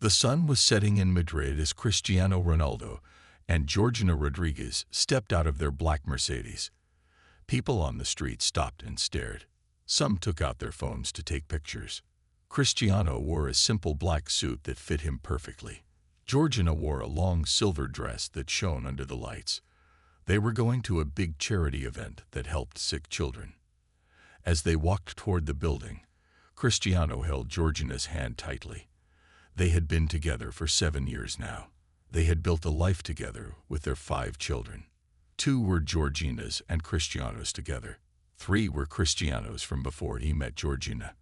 The sun was setting in Madrid as Cristiano Ronaldo and Georgina Rodriguez stepped out of their black Mercedes. People on the street stopped and stared. Some took out their phones to take pictures. Cristiano wore a simple black suit that fit him perfectly. Georgina wore a long silver dress that shone under the lights. They were going to a big charity event that helped sick children. As they walked toward the building, Cristiano held Georgina's hand tightly. They had been together for 7 years now. They had built a life together with their 5 children. 2 were Georgina's and Cristiano's together. 3 were Cristiano's from before he met Georgina.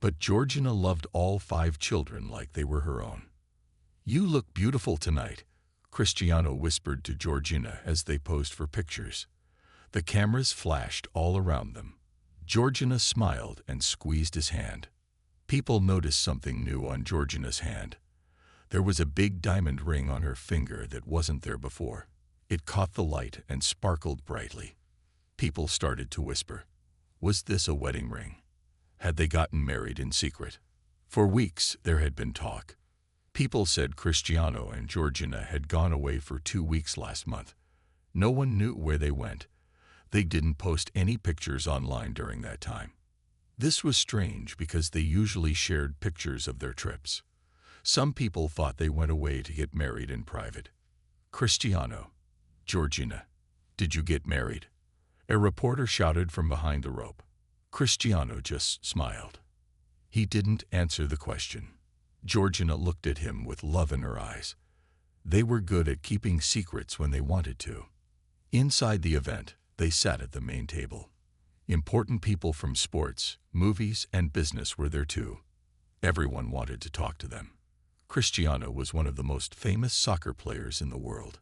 But Georgina loved all 5 children like they were her own. "You look beautiful tonight," Cristiano whispered to Georgina as they posed for pictures. The cameras flashed all around them. Georgina smiled and squeezed his hand. People noticed something new on Georgina's hand. There was a big diamond ring on her finger that wasn't there before. It caught the light and sparkled brightly. People started to whisper, was this a wedding ring? Had they gotten married in secret? For weeks there had been talk. People said Cristiano and Georgina had gone away for 2 weeks last month. No one knew where they went. They didn't post any pictures online during that time. This was strange because they usually shared pictures of their trips. Some people thought they went away to get married in private. Cristiano, Georgina, did you get married? A reporter shouted from behind the rope. Cristiano just smiled. He didn't answer the question. Georgina looked at him with love in her eyes. They were good at keeping secrets when they wanted to. Inside the event, they sat at the main table. Important people from sports, movies, and business were there too. Everyone wanted to talk to them. Cristiano was one of the most famous soccer players in the world.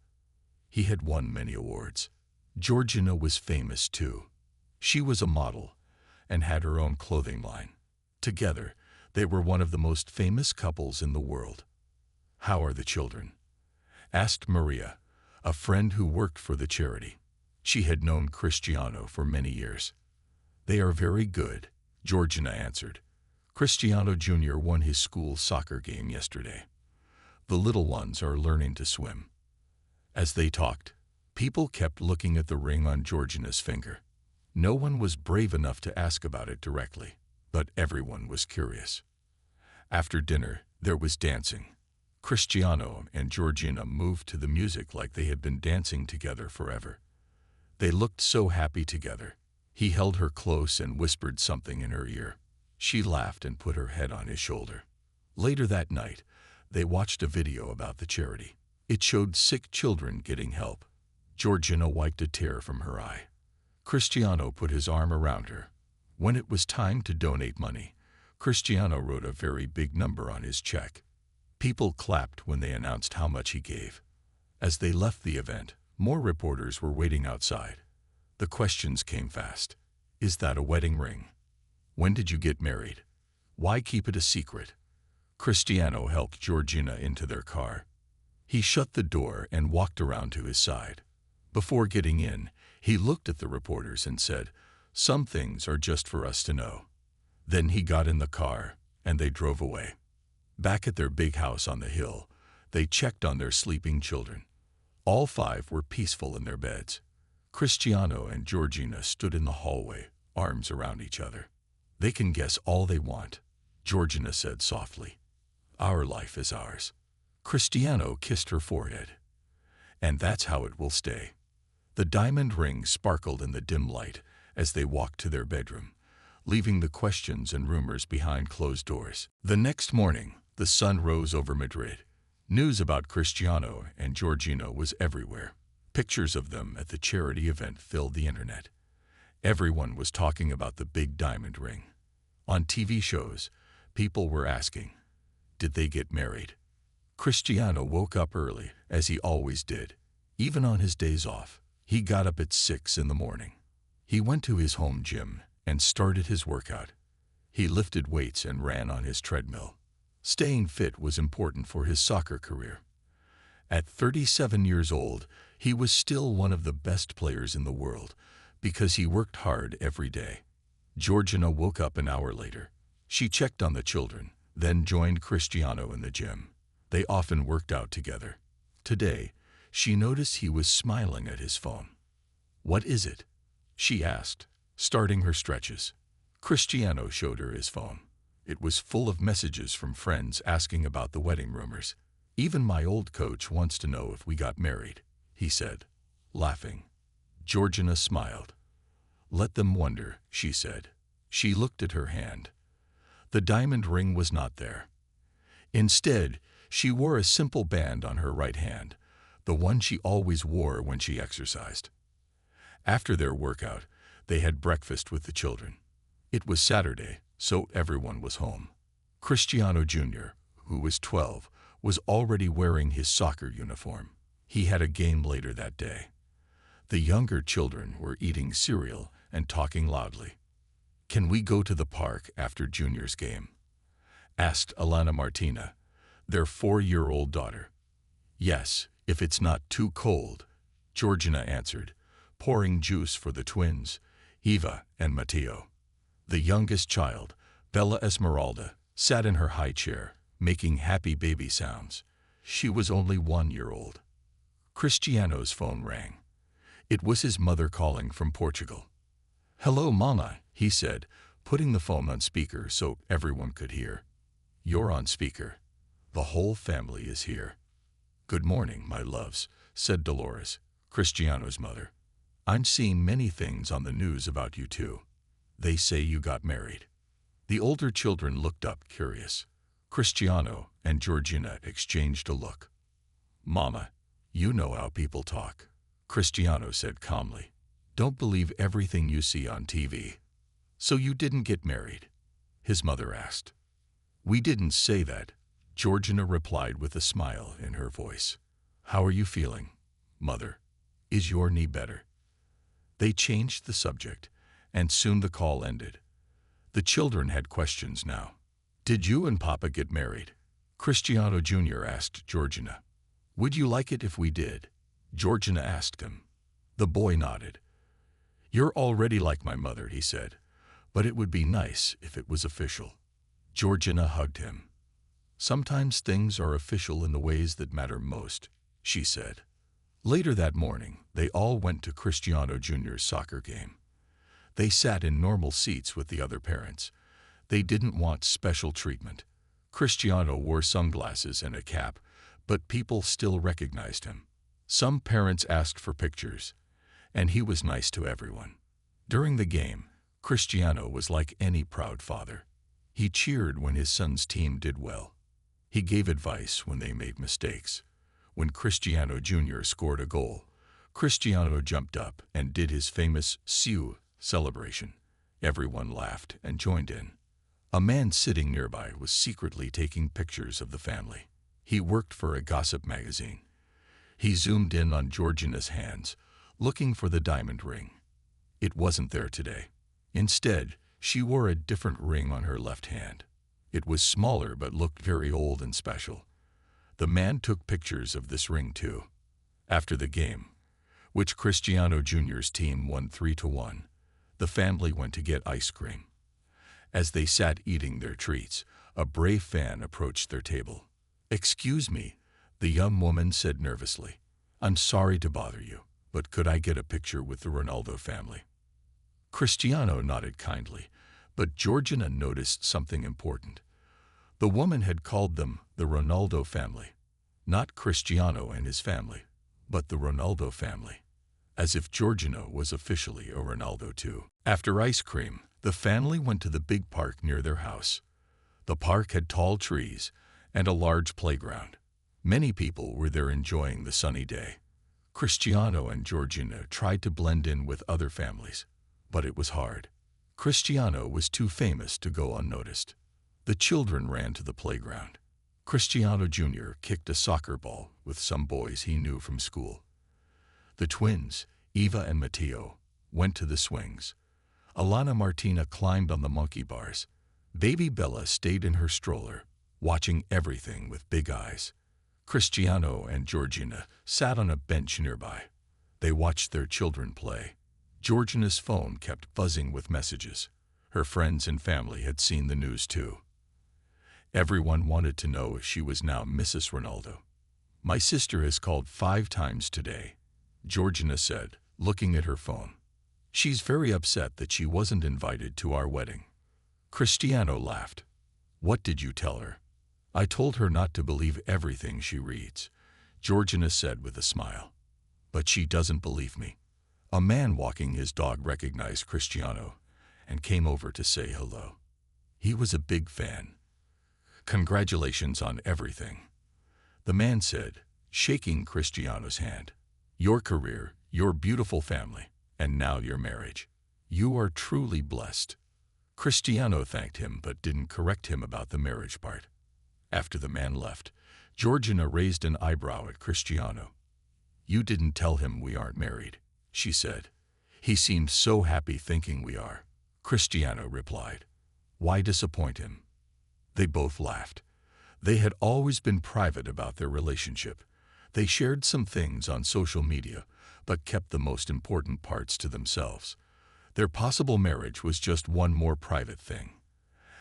He had won many awards. Georgina was famous too. She was a model and had her own clothing line. Together, they were one of the most famous couples in the world. "How are the children?" asked Maria, a friend who worked for the charity. She had known Cristiano for many years. "They are very good," Georgina answered. Cristiano Jr. won his school soccer game yesterday. The little ones are learning to swim. As they talked, people kept looking at the ring on Georgina's finger. No one was brave enough to ask about it directly, but everyone was curious. After dinner, there was dancing. Cristiano and Georgina moved to the music like they had been dancing together forever. They looked so happy together. He held her close and whispered something in her ear. She laughed and put her head on his shoulder. Later that night, they watched a video about the charity. It showed sick children getting help. Georgina wiped a tear from her eye. Cristiano put his arm around her. When it was time to donate money, Cristiano wrote a very big number on his check. People clapped when they announced how much he gave. As they left the event, more reporters were waiting outside. The questions came fast. Is that a wedding ring? When did you get married? Why keep it a secret? Cristiano helped Georgina into their car. He shut the door and walked around to his side. Before getting in, he looked at the reporters and said, "Some things are just for us to know." Then he got in the car, and they drove away. Back at their big house on the hill, they checked on their sleeping children. All 5 were peaceful in their beds. Cristiano and Georgina stood in the hallway, arms around each other. "They can guess all they want," Georgina said softly. "Our life is ours." Cristiano kissed her forehead. "And that's how it will stay." The diamond ring sparkled in the dim light as they walked to their bedroom, leaving the questions and rumors behind closed doors. The next morning, the sun rose over Madrid. News about Cristiano and Georgina was everywhere. Pictures of them at the charity event filled the internet. Everyone was talking about the big diamond ring. On TV shows, people were asking, did they get married? Cristiano woke up early, as he always did. Even on his days off, he got up at 6 in the morning. He went to his home gym and started his workout. He lifted weights and ran on his treadmill. Staying fit was important for his soccer career. At 37 years old, he was still one of the best players in the world because he worked hard every day. Georgina woke up an hour later. She checked on the children, then joined Cristiano in the gym. They often worked out together. Today, she noticed he was smiling at his phone. "What is it?" she asked, starting her stretches. Cristiano showed her his phone. It was full of messages from friends asking about the wedding rumors. "Even my old coach wants to know if we got married," he said, laughing. Georgina smiled. "Let them wonder," she said. She looked at her hand. The diamond ring was not there. Instead, she wore a simple band on her right hand, the one she always wore when she exercised. After their workout, they had breakfast with the children. It was Saturday, so everyone was home. Cristiano Jr., who was 12, was already wearing his soccer uniform. He had a game later that day. The younger children were eating cereal and talking loudly. "Can we go to the park after Junior's game?" asked Alana Martina, their 4-year-old daughter. "Yes, if it's not too cold," Georgina answered, pouring juice for the twins, Eva and Matteo. The youngest child, Bella Esmeralda, sat in her high chair, making happy baby sounds. She was only 1 year old. Cristiano's phone rang. It was his mother calling from Portugal. "Hello, Mama," he said, putting the phone on speaker so everyone could hear. "You're on speaker. The whole family is here." "Good morning, my loves," said Dolores, Cristiano's mother. "I'm seeing many things on the news about you two. They say you got married." The older children looked up, curious. Cristiano and Georgina exchanged a look. "Mama, you know how people talk," Cristiano said calmly. "Don't believe everything you see on TV." "So you didn't get married?" his mother asked. "We didn't say that," Georgina replied with a smile in her voice. "How are you feeling, Mother? Is your knee better?" They changed the subject, and soon the call ended. The children had questions now. "Did you and Papa get married?" Cristiano Jr. asked Georgina. "Would you like it if we did?" Georgina asked him. The boy nodded. "You're already like my mother," he said, "but it would be nice if it was official." Georgina hugged him. "Sometimes things are official in the ways that matter most," she said. Later that morning, they all went to Cristiano Jr.'s soccer game. They sat in normal seats with the other parents. They didn't want special treatment. Cristiano wore sunglasses and a cap, but people still recognized him. Some parents asked for pictures, and he was nice to everyone. During the game, Cristiano was like any proud father. He cheered when his son's team did well. He gave advice when they made mistakes. When Cristiano Jr. scored a goal, Cristiano jumped up and did his famous "Siu" celebration. Everyone laughed and joined in. A man sitting nearby was secretly taking pictures of the family. He worked for a gossip magazine. He zoomed in on Georgina's hands, looking for the diamond ring. It wasn't there today. Instead, she wore a different ring on her left hand. It was smaller but looked very old and special. The man took pictures of this ring too. After the game, which Cristiano Jr.'s team won 3-1, the family went to get ice cream. As they sat eating their treats, a brave fan approached their table. "Excuse me," the young woman said nervously. "I'm sorry to bother you, but could I get a picture with the Ronaldo family?" Cristiano nodded kindly, but Georgina noticed something important. The woman had called them the Ronaldo family. Not Cristiano and his family, but the Ronaldo family. As if Georgina was officially a Ronaldo too. After ice cream, the family went to the big park near their house. The park had tall trees and a large playground. Many people were there enjoying the sunny day. Cristiano and Georgina tried to blend in with other families, but it was hard. Cristiano was too famous to go unnoticed. The children ran to the playground. Cristiano Jr. kicked a soccer ball with some boys he knew from school. The twins, Eva and Matteo, went to the swings. Alana Martina climbed on the monkey bars. Baby Bella stayed in her stroller, watching everything with big eyes. Cristiano and Georgina sat on a bench nearby. They watched their children play. Georgina's phone kept buzzing with messages. Her friends and family had seen the news too. Everyone wanted to know if she was now Mrs. Ronaldo. My sister has called 5 times today, Georgina said, looking at her phone. She's very upset that she wasn't invited to our wedding. Cristiano laughed. What did you tell her? I told her not to believe everything she reads, Georgina said with a smile. But she doesn't believe me. A man walking his dog recognized Cristiano and came over to say hello. He was a big fan. Congratulations on everything, the man said, shaking Cristiano's hand. Your career, your beautiful family, and now your marriage. You are truly blessed. Cristiano thanked him but didn't correct him about the marriage part. After the man left, Georgina raised an eyebrow at Cristiano. You didn't tell him we aren't married, she said. He seemed so happy thinking we are, Cristiano replied. Why disappoint him? They both laughed. They had always been private about their relationship. They shared some things on social media, but kept the most important parts to themselves. Their possible marriage was just one more private thing.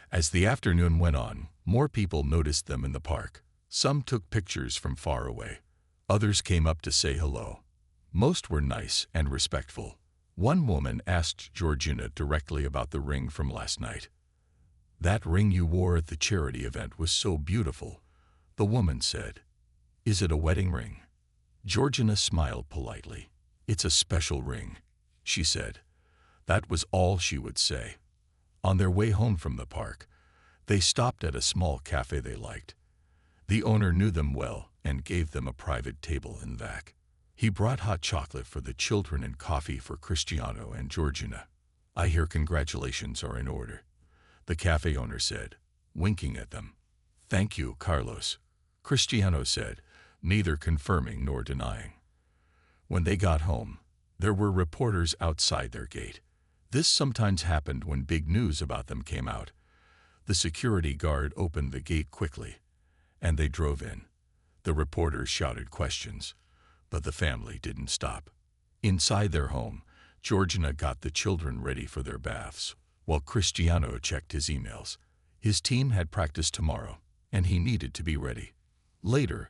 As the afternoon went on, more people noticed them in the park. Some took pictures from far away. Others came up to say hello. Most were nice and respectful. One woman asked Georgina directly about the ring from last night. That ring you wore at the charity event was so beautiful, the woman said. Is it a wedding ring? Georgina smiled politely. It's a special ring, she said. That was all she would say. On their way home from the park, they stopped at a small cafe they liked. The owner knew them well and gave them a private table in the back. He brought hot chocolate for the children and coffee for Cristiano and Georgina. I hear congratulations are in order, the cafe owner said, winking at them. Thank you, Carlos, Cristiano said, neither confirming nor denying. When they got home, there were reporters outside their gate. This sometimes happened when big news about them came out. The security guard opened the gate quickly, and they drove in. The reporters shouted questions, but the family didn't stop. Inside their home, Georgina got the children ready for their baths, while Cristiano checked his emails. His team had practice tomorrow, and he needed to be ready. Later,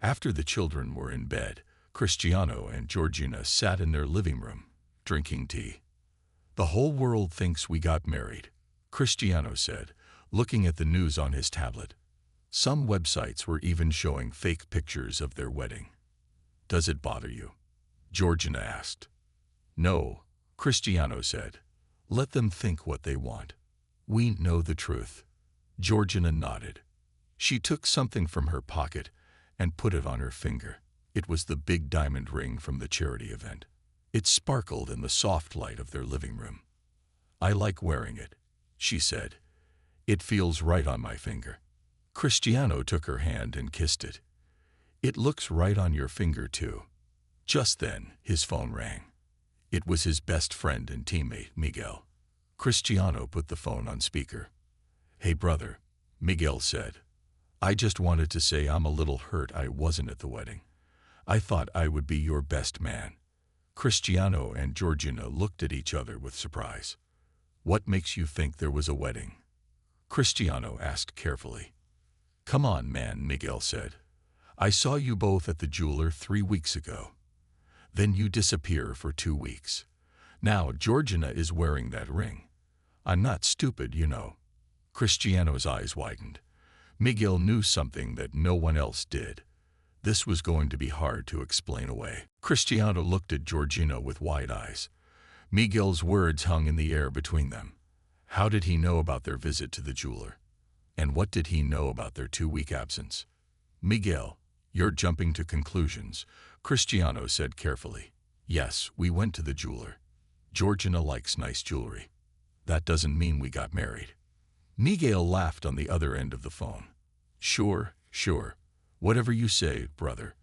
after the children were in bed, Cristiano and Georgina sat in their living room, drinking tea. The whole world thinks we got married, Cristiano said, looking at the news on his tablet. Some websites were even showing fake pictures of their wedding. Does it bother you? Georgina asked. No, Cristiano said. Let them think what they want. We know the truth. Georgina nodded. She took something from her pocket and put it on her finger. It was the big diamond ring from the charity event. It sparkled in the soft light of their living room. I like wearing it, she said. It feels right on my finger. Cristiano took her hand and kissed it. It looks right on your finger, too. Just then, his phone rang. It was his best friend and teammate, Miguel. Cristiano put the phone on speaker. Hey, brother, Miguel said. I just wanted to say I'm a little hurt I wasn't at the wedding. I thought I would be your best man. Cristiano and Georgina looked at each other with surprise. What makes you think there was a wedding? Cristiano asked carefully. Come on, man, Miguel said. I saw you both at the jeweler 3 weeks ago. Then you disappear for 2 weeks. Now Georgina is wearing that ring. I'm not stupid, you know. Cristiano's eyes widened. Miguel knew something that no one else did. This was going to be hard to explain away. Cristiano looked at Georgina with wide eyes. Miguel's words hung in the air between them. How did he know about their visit to the jeweler? And what did he know about their 2-week absence? Miguel, you're jumping to conclusions, Cristiano said carefully. Yes, we went to the jeweler. Georgina likes nice jewelry. That doesn't mean we got married. Miguel laughed on the other end of the phone. Sure. Whatever you say, brother.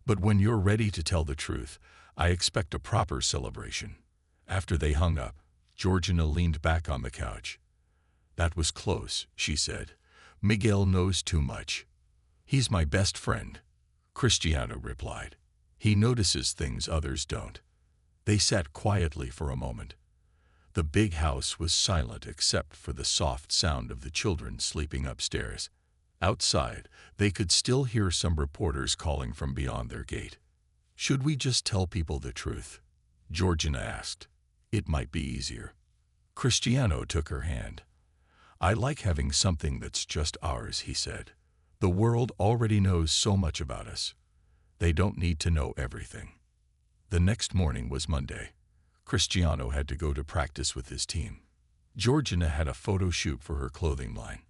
But when you're ready to tell the truth, I expect a proper celebration. After they hung up, Georgina leaned back on the couch. That was close, she said. Miguel knows too much. He's my best friend, Cristiano replied. He notices things others don't. They sat quietly for a moment. The big house was silent except for the soft sound of the children sleeping upstairs. Outside, they could still hear some reporters calling from beyond their gate. "Should we just tell people the truth?" Georgina asked. "It might be easier." Cristiano took her hand. "I like having something that's just ours," he said. "The world already knows so much about us. They don't need to know everything." The next morning was Monday. Cristiano had to go to practice with his team. Georgina had a photo shoot for her clothing line.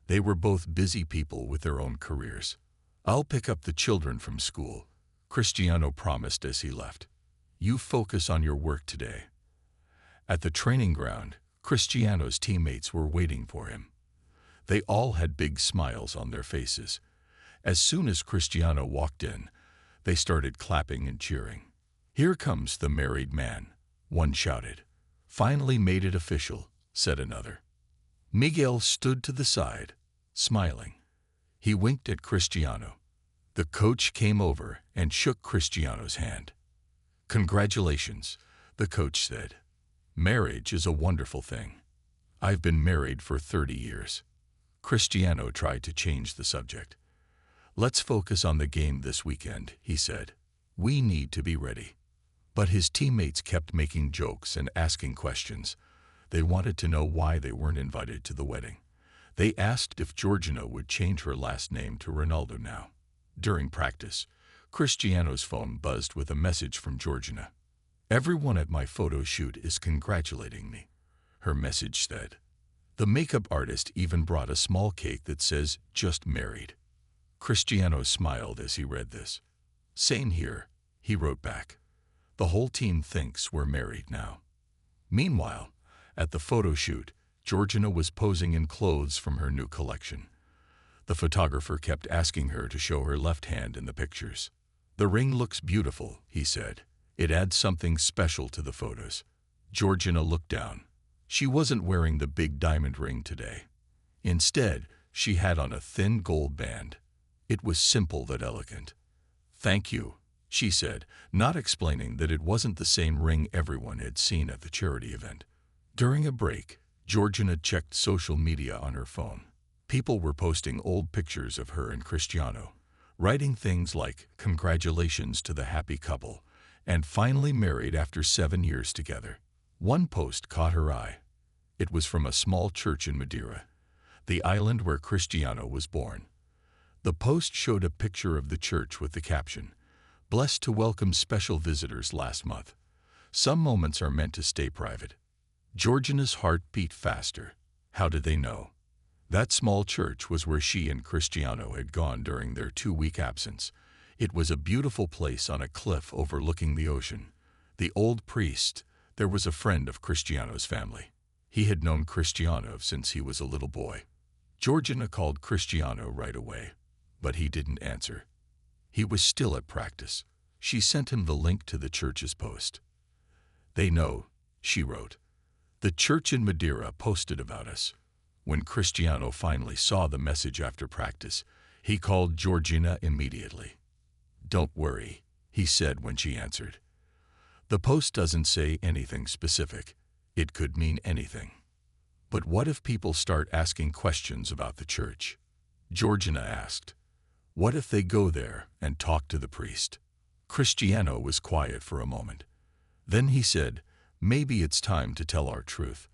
They were both busy people with their own careers. "I'll pick up the children from school," Cristiano promised as he left. "You focus on your work today." At the training ground, Cristiano's teammates were waiting for him. They all had big smiles on their faces. As soon as Cristiano walked in, they started clapping and cheering. "Here comes the married man," one shouted. "Finally made it official," said another. Miguel stood to the side, smiling. He winked at Cristiano. The coach came over and shook Cristiano's hand. "Congratulations," the coach said. "Marriage is a wonderful thing. I've been married for 30 years. Cristiano tried to change the subject. "Let's focus on the game this weekend," he said. "We need to be ready." But his teammates kept making jokes and asking questions. They wanted to know why they weren't invited to the wedding. They asked if Georgina would change her last name to Ronaldo now. During practice, Cristiano's phone buzzed with a message from Georgina. "Everyone at my photo shoot is congratulating me," her message said. The makeup artist even brought a small cake that says, "Just married." Cristiano smiled as he read this. "Same here," he wrote back. "The whole team thinks we're married now." Meanwhile, at the photo shoot, Georgina was posing in clothes from her new collection. The photographer kept asking her to show her left hand in the pictures. "The ring looks beautiful," he said. "It adds something special to the photos." Georgina looked down. She wasn't wearing the big diamond ring today. Instead, she had on a thin gold band. It was simple but elegant. "Thank you," she said, not explaining that it wasn't the same ring everyone had seen at the charity event. During a break, Georgina checked social media on her phone. People were posting old pictures of her and Cristiano, writing things like, "Congratulations to the happy couple," and "Finally married after 7 years together." One post caught her eye. It was from a small church in Madeira, the island where Cristiano was born. The post showed a picture of the church with the caption, "Blessed to welcome special visitors last month. Some moments are meant to stay private." Georgina's heart beat faster. How did they know? That small church was where she and Cristiano had gone during their 2-week absence. It was a beautiful place on a cliff overlooking the ocean. The old priest, there was a friend of Cristiano's family. He had known Cristiano since he was a little boy. Georgina called Cristiano right away, but he didn't answer. He was still at practice. She sent him the link to the church's post. "They know," she wrote. "The church in Madeira posted about us." When Cristiano finally saw the message after practice, he called Georgina immediately. "Don't worry," he said when she answered. "The post doesn't say anything specific. It could mean anything." "But what if people start asking questions about the church?" Georgina asked. "What if they go there and talk to the priest?" Cristiano was quiet for a moment. Then he said, "Maybe it's time to tell our truth,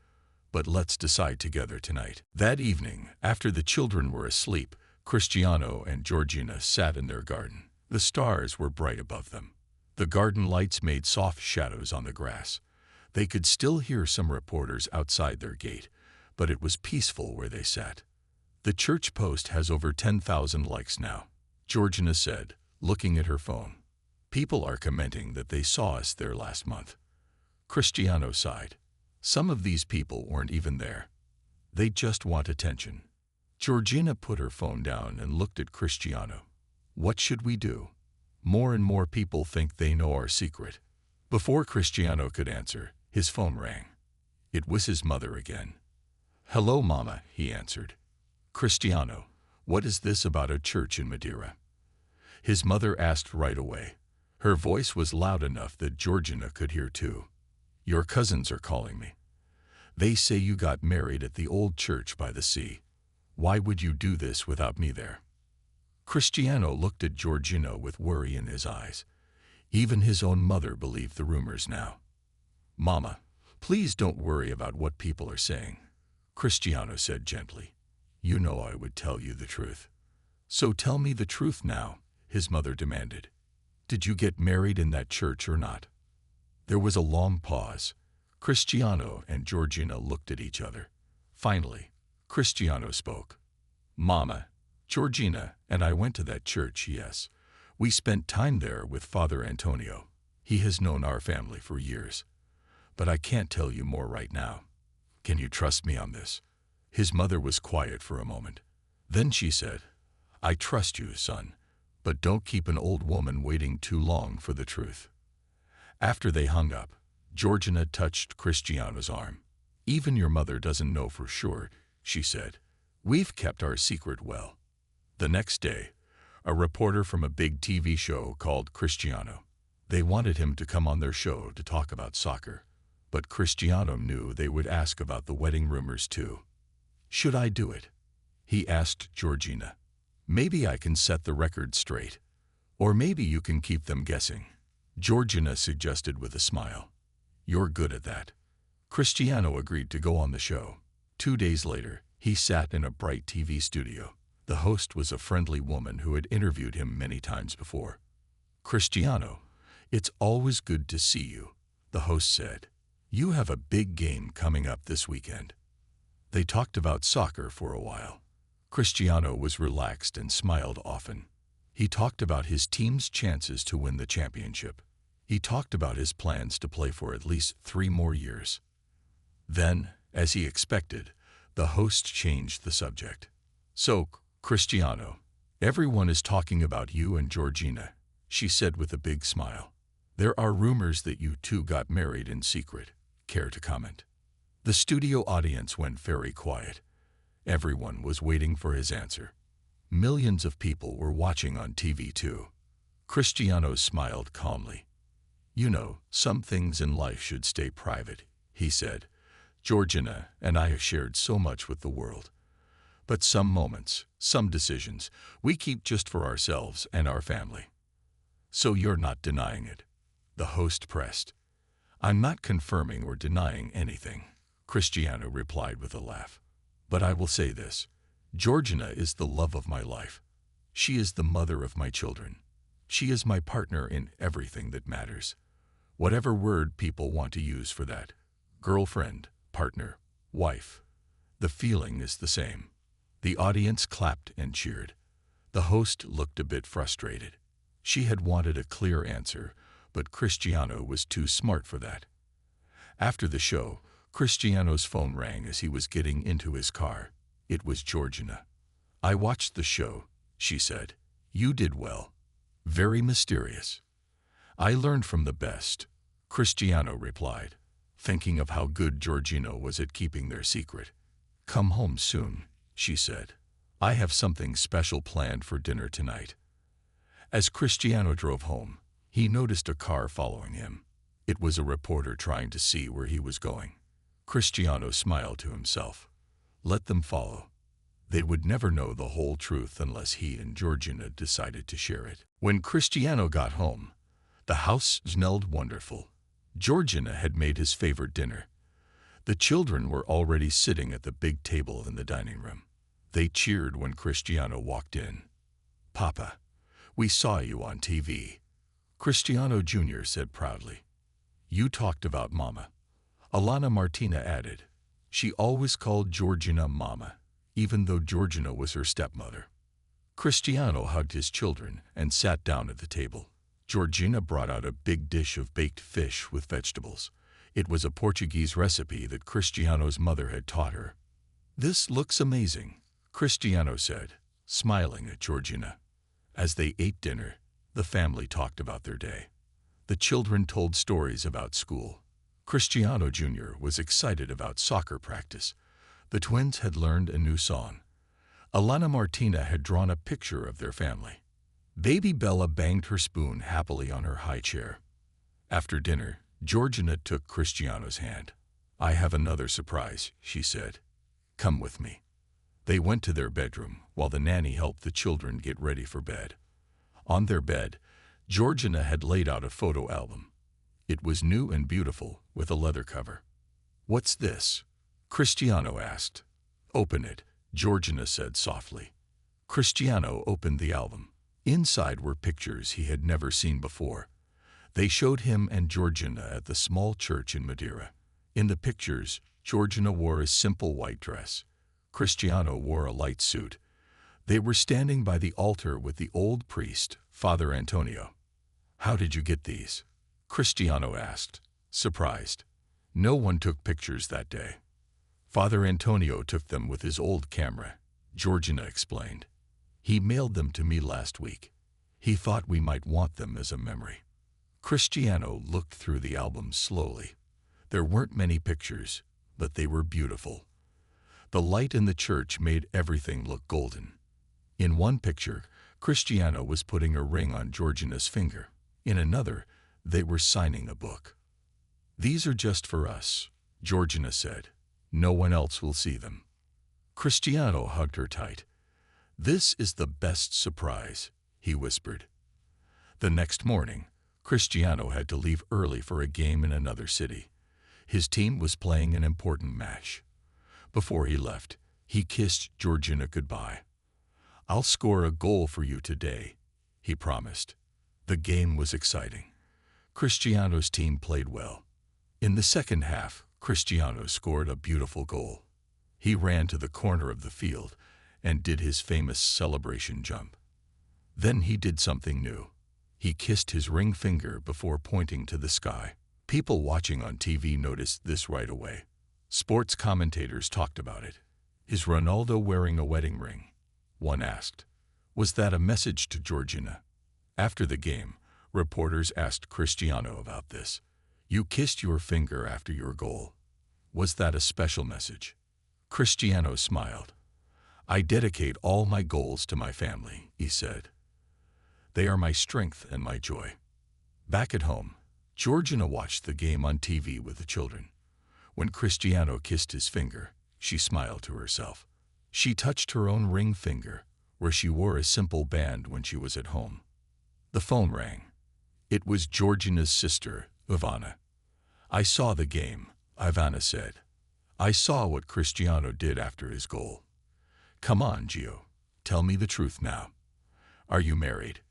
but let's decide together tonight." That evening, after the children were asleep, Cristiano and Georgina sat in their garden. The stars were bright above them. The garden lights made soft shadows on the grass. They could still hear some reporters outside their gate, but it was peaceful where they sat. "The church post has over 10,000 likes now," Georgina said, looking at her phone. "People are commenting that they saw us there last month." Cristiano sighed. Some of these people weren't even there. They just want attention. Georgina put her phone down and looked at Cristiano. "What should we do? More and more people think they know our secret." Before Cristiano could answer, his phone rang. It was his mother again. "Hello, Mama," he answered. "Cristiano, what is this about a church in Madeira?" His mother asked right away. Her voice was loud enough that Georgina could hear too. "Your cousins are calling me. They say you got married at the old church by the sea." Why would you do this without me there? Cristiano looked at Georgina with worry in his eyes. Even his own mother believed the rumors now. Mama, please don't worry about what people are saying, Cristiano said gently. You know I would tell you the truth. So tell me the truth now, his mother demanded. Did you get married in that church or not? There was a long pause. Cristiano and Georgina looked at each other. Finally, Cristiano spoke. Mama, Georgina and I went to that church, yes. We spent time there with Father Antonio. He has known our family for years. But I can't tell you more right now. Can you trust me on this? His mother was quiet for a moment. Then she said, I trust you, son, but don't keep an old woman waiting too long for the truth. After they hung up, Georgina touched Cristiano's arm. Even your mother doesn't know for sure, she said. We've kept our secret well. The next day, a reporter from a big TV show called Cristiano. They wanted him to come on their show to talk about soccer, but Cristiano knew they would ask about the wedding rumors too. Should I do it? He asked Georgina. Maybe I can set the record straight. Or maybe you can keep them guessing. Georgina suggested with a smile. You're good at that. Cristiano agreed to go on the show. 2 days later, he sat in a bright TV studio. The host was a friendly woman who had interviewed him many times before. Cristiano, it's always good to see you, the host said. You have a big game coming up this weekend. They talked about soccer for a while. Cristiano was relaxed and smiled often. He talked about his team's chances to win the championship. He talked about his plans to play for at least 3 more years. Then, as he expected, the host changed the subject. So, Cristiano, everyone is talking about you and Georgina, she said with a big smile. There are rumors that you two got married in secret. Care to comment? The studio audience went very quiet. Everyone was waiting for his answer. Millions of people were watching on TV too. Cristiano smiled calmly. You know, some things in life should stay private, he said. Georgina and I have shared so much with the world. But some moments, some decisions, we keep just for ourselves and our family. So you're not denying it? The host pressed. I'm not confirming or denying anything, Cristiano replied with a laugh. But I will say this. Georgina is the love of my life. She is the mother of my children. She is my partner in everything that matters. Whatever word people want to use for that. Girlfriend, partner, wife. The feeling is the same. The audience clapped and cheered. The host looked a bit frustrated. She had wanted a clear answer, but Cristiano was too smart for that. After the show, Cristiano's phone rang as he was getting into his car. It was Georgina. I watched the show, she said. You did well. Very mysterious. I learned from the best, Cristiano replied, thinking of how good Georgina was at keeping their secret. Come home soon, she said. I have something special planned for dinner tonight. As Cristiano drove home, he noticed a car following him. It was a reporter trying to see where he was going. Cristiano smiled to himself. Let them follow. They would never know the whole truth unless he and Georgina decided to share it. When Cristiano got home, the house smelled wonderful. Georgina had made his favorite dinner. The children were already sitting at the big table in the dining room. They cheered when Cristiano walked in. Papa, we saw you on TV, Cristiano Jr. said proudly. You talked about Mama. Alana Martina added. She always called Georgina Mama, even though Georgina was her stepmother. Cristiano hugged his children and sat down at the table. Georgina brought out a big dish of baked fish with vegetables. It was a Portuguese recipe that Cristiano's mother had taught her. This looks amazing, Cristiano said, smiling at Georgina. As they ate dinner, the family talked about their day. The children told stories about school. Cristiano Jr. was excited about soccer practice. The twins had learned a new song. Alana Martina had drawn a picture of their family. Baby Bella banged her spoon happily on her high chair. After dinner, Georgina took Cristiano's hand. I have another surprise, she said. Come with me. They went to their bedroom while the nanny helped the children get ready for bed. On their bed, Georgina had laid out a photo album. It was new and beautiful with a leather cover. "What's this?" Cristiano asked. "Open it," Georgina said softly. Cristiano opened the album. Inside were pictures he had never seen before. They showed him and Georgina at the small church in Madeira. In the pictures, Georgina wore a simple white dress. Cristiano wore a light suit. They were standing by the altar with the old priest, Father Antonio. "How did you get these?" Cristiano asked, surprised. No one took pictures that day. "Father Antonio took them with his old camera," Georgina explained. "He mailed them to me last week. He thought we might want them as a memory." Cristiano looked through the album slowly. There weren't many pictures, but they were beautiful. The light in the church made everything look golden. In one picture, Cristiano was putting a ring on Georgina's finger. In another, they were signing a book. "These are just for us," Georgina said. "No one else will see them." Cristiano hugged her tight. "This is the best surprise," he whispered. The next morning, Cristiano had to leave early for a game in another city. His team was playing an important match. Before he left, he kissed Georgina goodbye. "I'll score a goal for you today," he promised. The game was exciting. Cristiano's team played well. In the second half, Cristiano scored a beautiful goal. He ran to the corner of the field and did his famous celebration jump. Then he did something new. He kissed his ring finger before pointing to the sky. People watching on TV noticed this right away. Sports commentators talked about it. "Is Ronaldo wearing a wedding ring?" one asked. "Was that a message to Georgina?" After the game, reporters asked Cristiano about this. "You kissed your finger after your goal. Was that a special message?" Cristiano smiled. "I dedicate all my goals to my family," he said. "They are my strength and my joy." Back at home, Georgina watched the game on TV with the children. When Cristiano kissed his finger, she smiled to herself. She touched her own ring finger, where she wore a simple band when she was at home. The phone rang. It was Georgina's sister, Ivana. "I saw the game," Ivana said. "I saw what Cristiano did after his goal." "Come on, Gio. Tell me the truth now. Are you married?"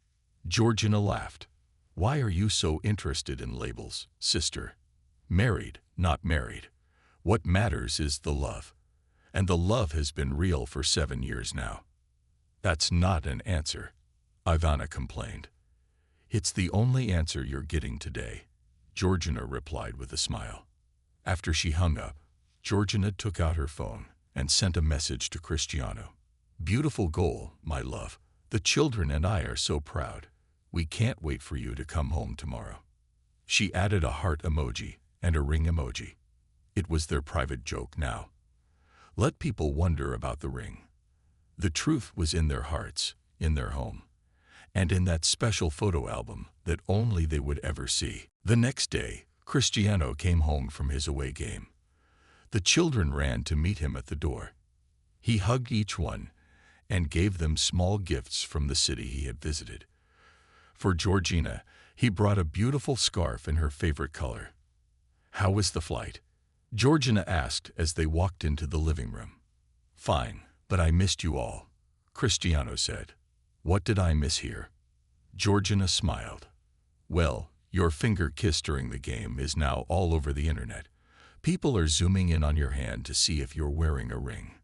Georgina laughed. "Why are you so interested in labels, sister? Married, not married. What matters is the love. And the love has been real for 7 years now." "That's not an answer," Ivana complained. "It's the only answer you're getting today," Georgina replied with a smile. After she hung up, Georgina took out her phone and sent a message to Cristiano. "Beautiful goal, my love. The children and I are so proud. We can't wait for you to come home tomorrow." She added a heart emoji and a ring emoji. It was their private joke now. Let people wonder about the ring. The truth was in their hearts, in their home, and in that special photo album that only they would ever see. The next day, Cristiano came home from his away game. The children ran to meet him at the door. He hugged each one and gave them small gifts from the city he had visited. For Georgina, he brought a beautiful scarf in her favorite color. "How was the flight?" Georgina asked as they walked into the living room. "Fine, but I missed you all," Cristiano said. "What did I miss here?" Georgina smiled. "Well, your finger kiss during the game is now all over the internet. People are zooming in on your hand to see if you're wearing a ring."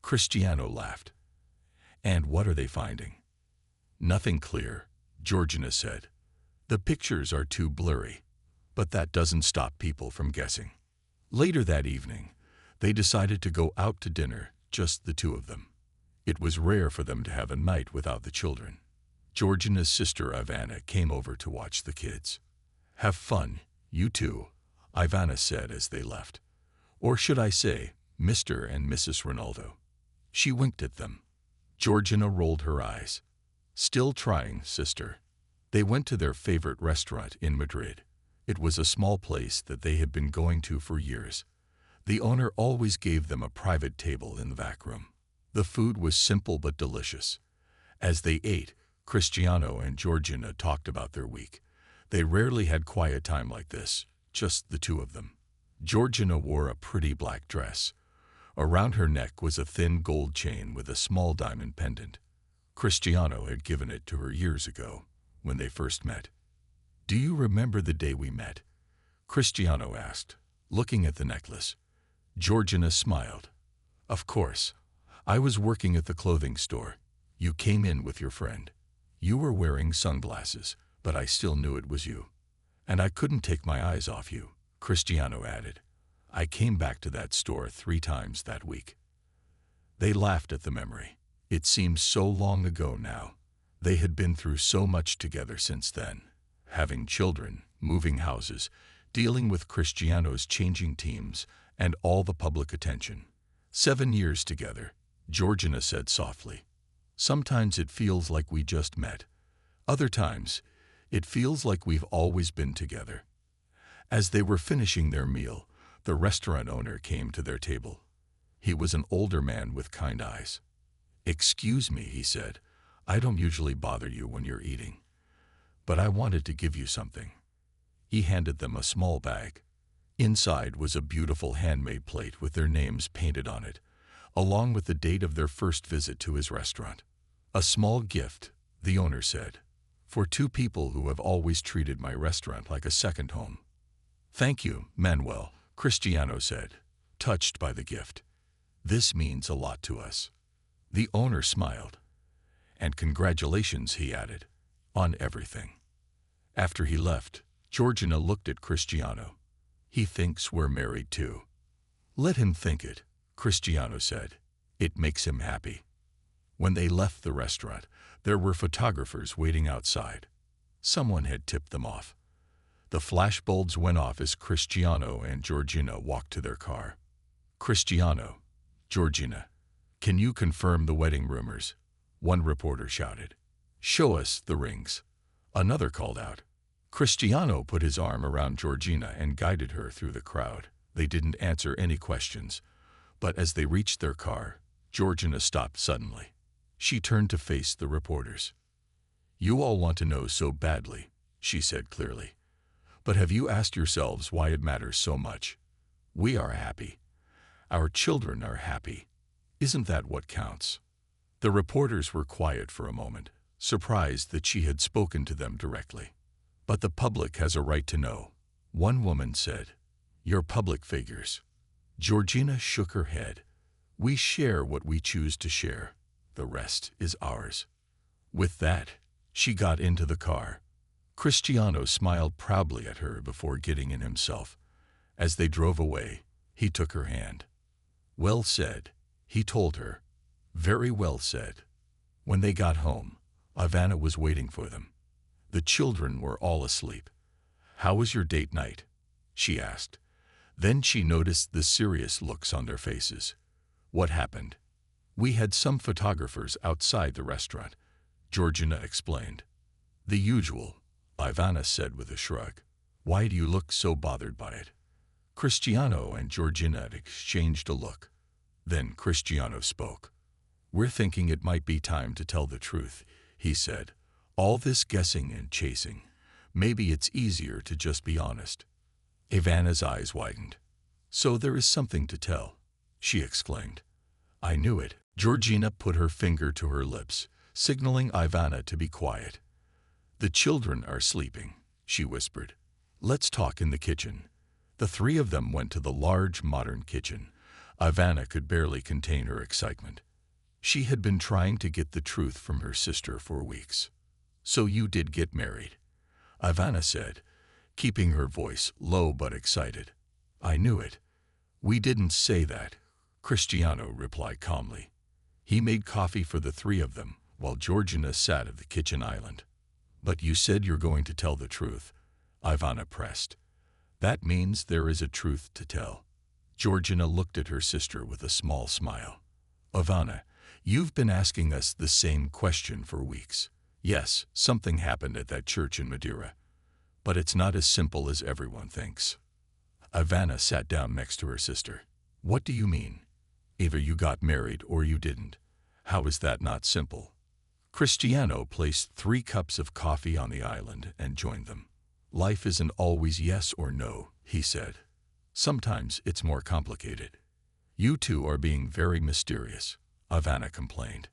Cristiano laughed. "And what are they finding?" "Nothing clear," Georgina said. "The pictures are too blurry, but that doesn't stop people from guessing." Later that evening, they decided to go out to dinner, just the two of them. It was rare for them to have a night without the children. Georgina's sister Ivana came over to watch the kids. "Have fun, you two," Ivana said as they left. "Or should I say, Mr. and Mrs. Ronaldo?" She winked at them. Georgina rolled her eyes. "Still trying, sister." They went to their favorite restaurant in Madrid. It was a small place that they had been going to for years. The owner always gave them a private table in the back room. The food was simple but delicious. As they ate, Cristiano and Georgina talked about their week. They rarely had quiet time like this, just the two of them. Georgina wore a pretty black dress. Around her neck was a thin gold chain with a small diamond pendant. Cristiano had given it to her years ago, when they first met. "Do you remember the day we met?" Cristiano asked, looking at the necklace. Georgina smiled. "Of course. I was working at the clothing store. You came in with your friend. You were wearing sunglasses, but I still knew it was you. And I couldn't take my eyes off you," Cristiano added. "I came back to that store 3 times that week." They laughed at the memory. It seemed so long ago now. They had been through so much together since then. Having children, moving houses, dealing with Cristiano's changing teams, and all the public attention. 7 years together, Georgina said softly. "Sometimes it feels like we just met. Other times, it feels like we've always been together." As they were finishing their meal, the restaurant owner came to their table. He was an older man with kind eyes. "Excuse me," he said. "I don't usually bother you when you're eating, but I wanted to give you something." He handed them a small bag. Inside was a beautiful handmade plate with their names painted on it, along with the date of their first visit to his restaurant. "A small gift," the owner said, "for 2 people who have always treated my restaurant like a second home." "Thank you, Manuel," Cristiano said, touched by the gift. "This means a lot to us." The owner smiled. "And congratulations," he added, "on everything." After he left, Georgina looked at Cristiano. "He thinks we're married too." "Let him think it," Cristiano said. "It makes him happy." When they left the restaurant, there were photographers waiting outside. Someone had tipped them off. The flashbulbs went off as Cristiano and Georgina walked to their car. "Cristiano, Georgina, can you confirm the wedding rumors?" one reporter shouted. "Show us the rings," another called out. Cristiano put his arm around Georgina and guided her through the crowd. They didn't answer any questions, but as they reached their car, Georgina stopped suddenly. She turned to face the reporters. "You all want to know so badly," she said clearly. "But have you asked yourselves why it matters so much? We are happy. Our children are happy. Isn't that what counts?" The reporters were quiet for a moment, surprised that she had spoken to them directly. "But the public has a right to know," one woman said. "You're public figures." Georgina shook her head. "We share what we choose to share. The rest is ours." With that, she got into the car. Cristiano smiled proudly at her before getting in himself. As they drove away, he took her hand. "Well said," he told her. "Very well said." When they got home, Ivana was waiting for them. The children were all asleep. "How was your date night?" she asked. Then she noticed the serious looks on their faces. "What happened?" "We had some photographers outside the restaurant," Georgina explained. "The usual," Ivana said with a shrug. "Why do you look so bothered by it?" Cristiano and Georgina exchanged a look. Then Cristiano spoke. "We're thinking it might be time to tell the truth," he said. "All this guessing and chasing. Maybe it's easier to just be honest." Ivana's eyes widened. "So there is something to tell," she exclaimed. "I knew it." Georgina put her finger to her lips, signaling Ivana to be quiet. "The children are sleeping," she whispered. "Let's talk in the kitchen." The 3 of them went to the large, modern kitchen. Ivana could barely contain her excitement. She had been trying to get the truth from her sister for weeks. "So you did get married," Ivana said, keeping her voice low but excited. "I knew it." "We didn't say that," Cristiano replied calmly. He made coffee for the 3 of them, while Georgina sat at the kitchen island. "But you said you're going to tell the truth," Ivana pressed. "That means there is a truth to tell." Georgina looked at her sister with a small smile. "Ivana, you've been asking us the same question for weeks. Yes, something happened at that church in Madeira. But it's not as simple as everyone thinks." Ivana sat down next to her sister. "What do you mean? Either you got married or you didn't." How is that not simple? Cristiano placed 3 cups of coffee on the island and joined them. Life isn't always yes or no, he said. Sometimes it's more complicated. You two are being very mysterious, Ivana complained.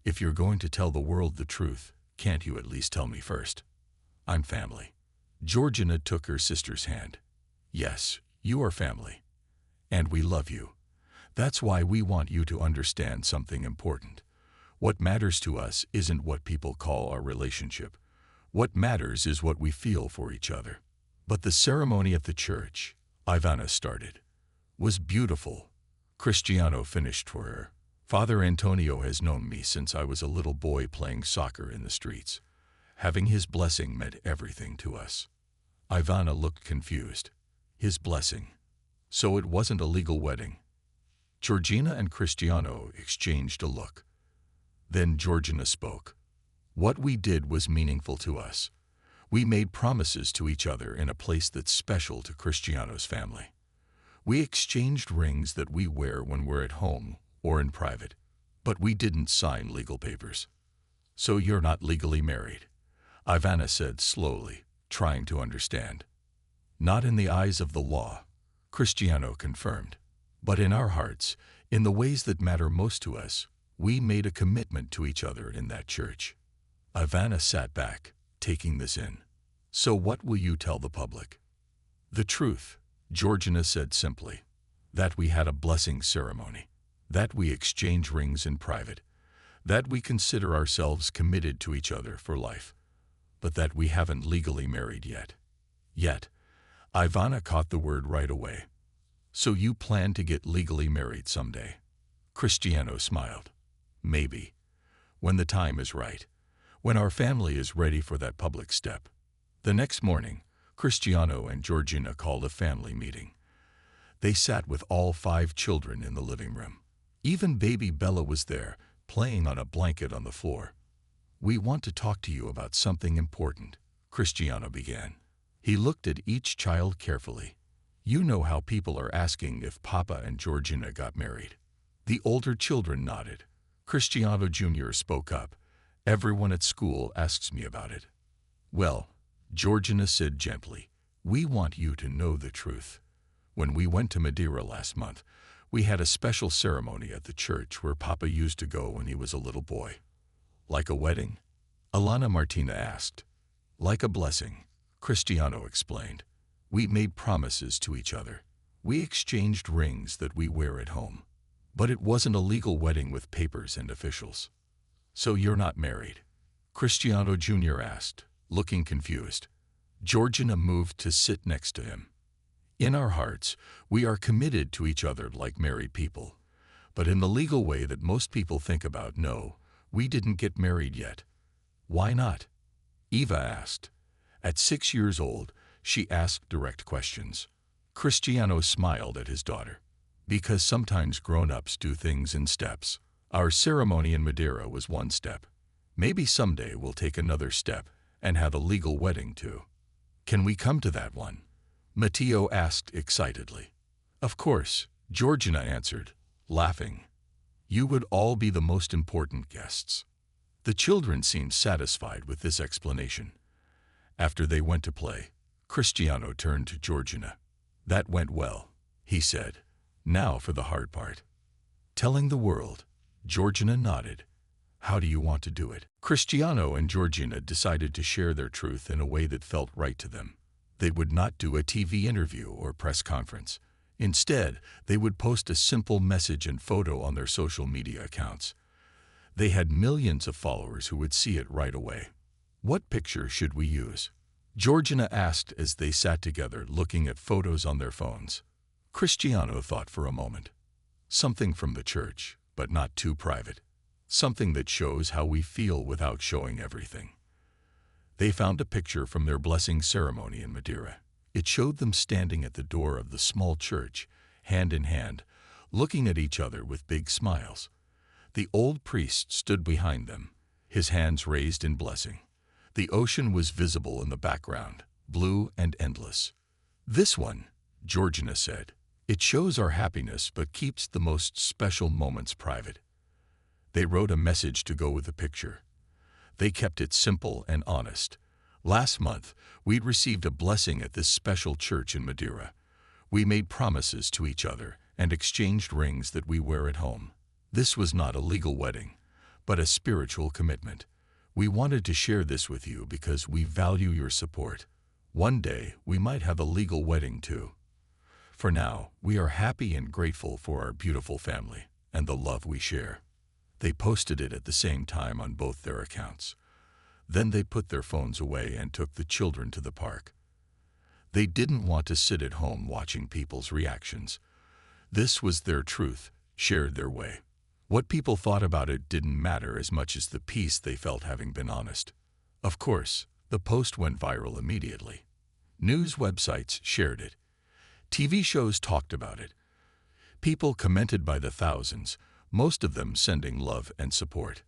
If you're going to tell the world the truth, can't you at least tell me first? I'm family. Georgina took her sister's hand. Yes, you are family. And we love you. That's why we want you to understand something important. What matters to us isn't what people call our relationship. What matters is what we feel for each other. But the ceremony at the church, Ivana started, was beautiful. Cristiano finished for her. Father Antonio has known me since I was a little boy playing soccer in the streets. Having his blessing meant everything to us. Ivana looked confused. His blessing. So it wasn't a legal wedding. Georgina and Cristiano exchanged a look. Then Georgina spoke. What we did was meaningful to us. We made promises to each other in a place that's special to Cristiano's family. We exchanged rings that we wear when we're at home or in private, but we didn't sign legal papers. So you're not legally married, Ivana said slowly, trying to understand. Not in the eyes of the law, Cristiano confirmed. But in our hearts, in the ways that matter most to us, we made a commitment to each other in that church. Ivana sat back, taking this in. So what will you tell the public? The truth, Georgina said simply. That we had a blessing ceremony. That we exchange rings in private. That we consider ourselves committed to each other for life. But that we haven't legally married yet. Yet. Ivana caught the word right away. So you plan to get legally married someday? Cristiano smiled. Maybe. When the time is right. When our family is ready for that public step. The next morning, Cristiano and Georgina called a family meeting. They sat with all 5 children in the living room. Even baby Bella was there, playing on a blanket on the floor. We want to talk to you about something important, Cristiano began. He looked at each child carefully. You know how people are asking if Papa and Georgina got married. The older children nodded. Cristiano Jr. spoke up. Everyone at school asks me about it. Well, Georgina said gently, we want you to know the truth. When we went to Madeira last month, we had a special ceremony at the church where Papa used to go when he was a little boy. Like a wedding? Alana Martina asked. Like a blessing, Cristiano explained. We made promises to each other. We exchanged rings that we wear at home. But it wasn't a legal wedding with papers and officials. So you're not married? Cristiano Jr. asked, looking confused. Georgina moved to sit next to him. In our hearts, we are committed to each other like married people. But in the legal way that most people think about, no, we didn't get married yet. Why not? Eva asked. At 6 years old, she asked direct questions. Cristiano smiled at his daughter. Because sometimes grown-ups do things in steps. Our ceremony in Madeira was one step. Maybe someday we'll take another step and have a legal wedding too. Can we come to that one? Matteo asked excitedly. Of course, Georgina answered, laughing. You would all be the most important guests. The children seemed satisfied with this explanation. After they went to play, Cristiano turned to Georgina. That went well, he said. Now for the hard part. Telling the world. Georgina nodded. How do you want to do it? Cristiano and Georgina decided to share their truth in a way that felt right to them. They would not do a TV interview or press conference. Instead, they would post a simple message and photo on their social media accounts. They had millions of followers who would see it right away. What picture should we use? Georgina asked as they sat together looking at photos on their phones. Cristiano thought for a moment. Something from the church, but not too private. Something that shows how we feel without showing everything. They found a picture from their blessing ceremony in Madeira. It showed them standing at the door of the small church, hand in hand, looking at each other with big smiles. The old priest stood behind them, his hands raised in blessing. The ocean was visible in the background, blue and endless. This one, Georgina said. It shows our happiness but keeps the most special moments private. They wrote a message to go with the picture. They kept it simple and honest. Last month, we'd received a blessing at this special church in Madeira. We made promises to each other and exchanged rings that we wear at home. This was not a legal wedding, but a spiritual commitment. We wanted to share this with you because we value your support. One day, we might have a legal wedding too. For now, we are happy and grateful for our beautiful family and the love we share. They posted it at the same time on both their accounts. Then they put their phones away and took the children to the park. They didn't want to sit at home watching people's reactions. This was their truth, shared their way. What people thought about it didn't matter as much as the peace they felt having been honest. Of course, the post went viral immediately. News websites shared it. TV shows talked about it. People commented by the thousands, most of them sending love and support.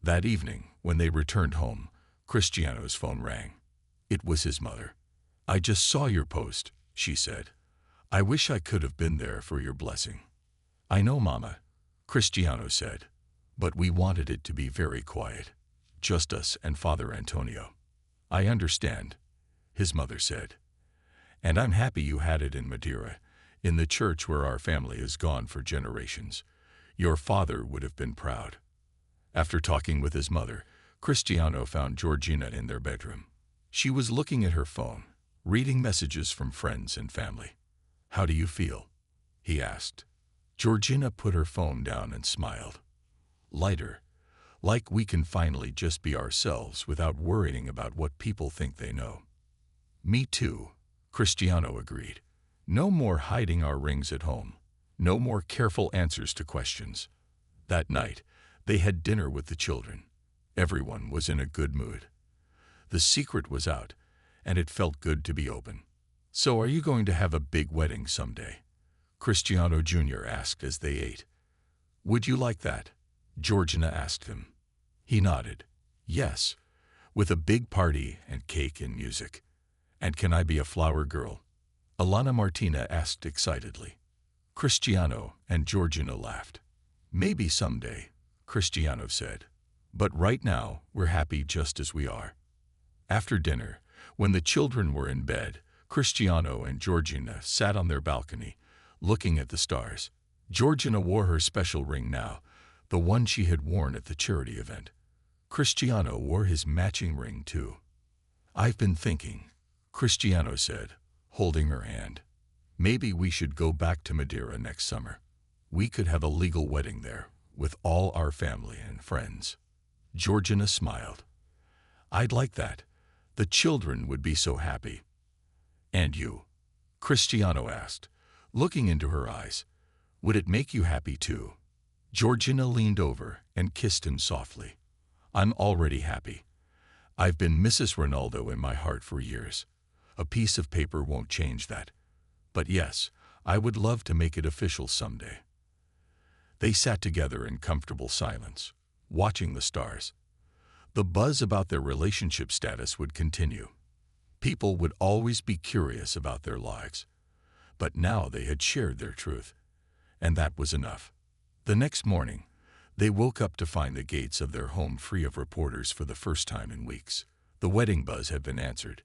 That evening, when they returned home, Cristiano's phone rang. It was his mother. "I just saw your post," she said. "I wish I could have been there for your blessing." "I know, Mama," Cristiano said, "but we wanted it to be very quiet. Just us and Father Antonio." "I understand," his mother said. "And I'm happy you had it in Madeira, in the church where our family has gone for generations. Your father would have been proud." After talking with his mother, Cristiano found Georgina in their bedroom. She was looking at her phone, reading messages from friends and family. "How do you feel?" he asked. Georgina put her phone down and smiled. "Lighter, like we can finally just be ourselves without worrying about what people think they know." "Me too," Cristiano agreed. "No more hiding our rings at home. No more careful answers to questions." That night, they had dinner with the children. Everyone was in a good mood. The secret was out, and it felt good to be open. "So are you going to have a big wedding someday?" Cristiano Jr. asked as they ate. "Would you like that?" Georgina asked him. He nodded. "Yes, with a big party and cake and music." "And can I be a flower girl?" Alana Martina asked excitedly. Cristiano and Georgina laughed. "Maybe someday," Cristiano said. "But right now, we're happy just as we are." After dinner, when the children were in bed, Cristiano and Georgina sat on their balcony, looking at the stars. Georgina wore her special ring now, the one she had worn at the charity event. Cristiano wore his matching ring too. "I've been thinking," Cristiano said, holding her hand. "Maybe we should go back to Madeira next summer. We could have a legal wedding there, with all our family and friends." Georgina smiled. "I'd like that. The children would be so happy." "And you?" Cristiano asked, looking into her eyes. "Would it make you happy too?" Georgina leaned over and kissed him softly. "I'm already happy. I've been Mrs. Ronaldo in my heart for years. A piece of paper won't change that. But yes, I would love to make it official someday." They sat together in comfortable silence, watching the stars. The buzz about their relationship status would continue. People would always be curious about their lives. But now they had shared their truth, and that was enough. The next morning, they woke up to find the gates of their home free of reporters for the first time in weeks. The wedding buzz had been answered.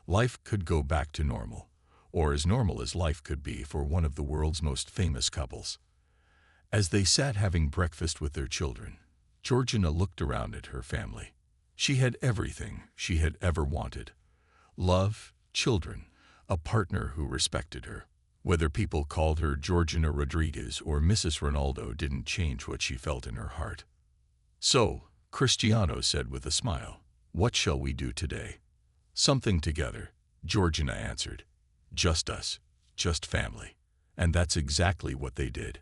Life could go back to normal, or as normal as life could be for one of the world's most famous couples. As they sat having breakfast with their children, Georgina looked around at her family. She had everything she had ever wanted: love, children, a partner who respected her. Whether people called her Georgina Rodriguez or Mrs. Ronaldo didn't change what she felt in her heart. "So," Cristiano said with a smile, "what shall we do today?" "Something together," Georgina answered. "Just us, just family." And that's exactly what they did.